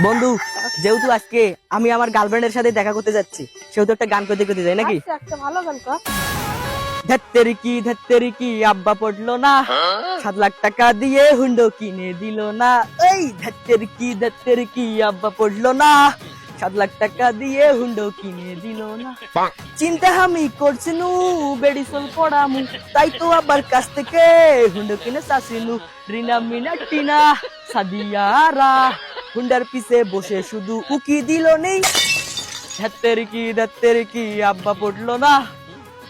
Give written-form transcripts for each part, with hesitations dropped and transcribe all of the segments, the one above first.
বন্ধু, যেহেতু আজকে আমি আমার গার্লফ্রেন্ডের সাথে দেখা করতে যাচ্ছি, সেহেতু একটা গান করতে করতে যাই নাকি? একটা ভালো গান কর। ধেত্তেরি কি আব্বা পড়লো না, 7 লাখ টাকা দিয়ে হুন্ডো কিনে দিল না। এই ধেত্তেরি কি আব্বা পড়লো না, 7 লাখ টাকা দিয়ে হুন্ডো কিনে দিল না। চিন্তা আমি করছিনু বেডিসল পড়ামু, তাই তো আবার কাছ থেকে হুন্ডো কিনে চাষিনু। রিনা মিনা টিনা সাদিয়ারা হুন্ডার পিছে বসে শুধু উকি দিল নেই। ধেত্তেরি কি আব্বা পড়লো না,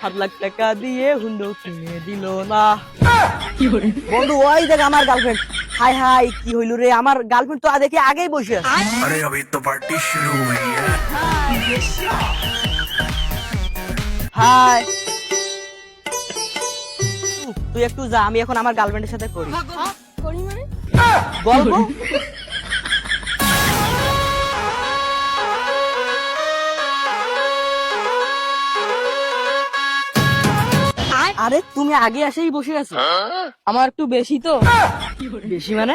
7 লাখ টাকা দিয়ে হুন্ডো কিনে দিল না। বন্ধু, ওই দেখ আমার গার্লফ্রেন্ড। হাই হাই, কি হইল রে? আমার গার্লফ্রেন্ড তো দেখে আগেই বসে আছে। अरे अभी तो पार्टी शुरू हुई है। হাই, তুই একটু যা, আমি এখন আমার গার্লফ্রেন্ডের সাথে করি। করি মানে বলবো আরে তুমি আগে এসেই বসে আছো। আমার একটু বেশি তো, বেশি মানে?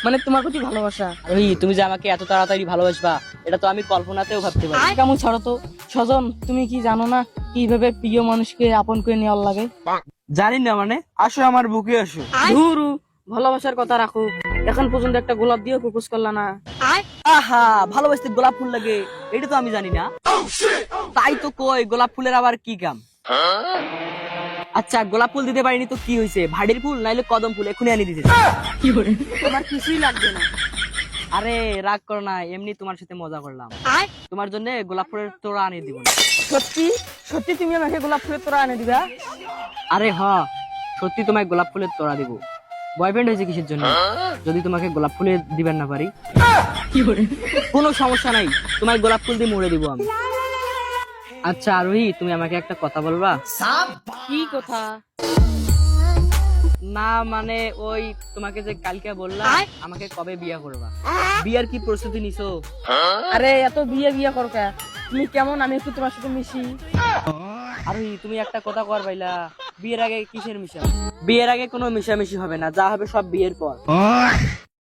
মানে তোমার প্রতি ভালোবাসা। ওই তুমি যে আমাকে এত তাড়াতাড়ি ভালোবাসবা, এটা তো আমি কল্পনাতেও ভাবতে পারি। কেমন ছাড়ো তো স্বজন, তুমি কি জানো না কিভাবে প্রিয় মানুষকে আপন করে নেওয়ার লাগে? জানি না মানে? আসো আমার বুকে আসো। ধুরু, ভালোবাসার কথা রাখো। এখন পর্যন্ত একটা গোলাপ দিয়ে প্রপোজ করলা না। আহা, ভালোবাসতে গোলাপ ফুল লাগে এটা তো আমি জানি না। তাই তো কই, গোলাপ ফুলের আবার কি কাম? আচ্ছা, গোলাপ ফুল দিতে পারিনি তো কি হয়েছে? ভাড়ির ফুল নাইলে কদম ফুল এখনই আনি দিতে। তোমার কিছুই লাগবে না। আরে রাগ করো না, এমনি তোমার সাথে মজা করলাম। তোমার জন্য গোলাপ ফুলের তোড়া আনিয়ে দিব। সত্যি সত্যি তুমি আমাকে গোলাপ ফুলের তোড়া এনে দিবা? আরে হ্যাঁ, সত্যি তোমায় গোলাপ ফুলের তোড়া দিব। বয়ফ্রেন্ড হয়েছে কিসের জন্য যদি তোমাকে গোলাপ ফুলে দিবেন না পারি? কোনো সমস্যা নাই, তোমায় গোলাপ ফুল দিয়ে মুড়ে দিব আমি। আচ্ছা আরোহী, তুমি আমাকে একটা কথা বলবা? কি কথা? না মানে ওই তোমাকে যে কালকে বললাম আমাকে কবে বিয়ে করবা, বিয়ার কি প্রস্তুতি নিছো? আরে এত বিয়ে বিয়ে করো কে? তুমি কেমন, আমি একটু তোমার সাথে মিশি। আরোহী, তুমি একটা কথা কর পাইলা, বিয়ের আগে কিসের মিশা? বিয়ের আগে কোনো মিশামিশি হবে না, যা হবে সব বিয়ের পর।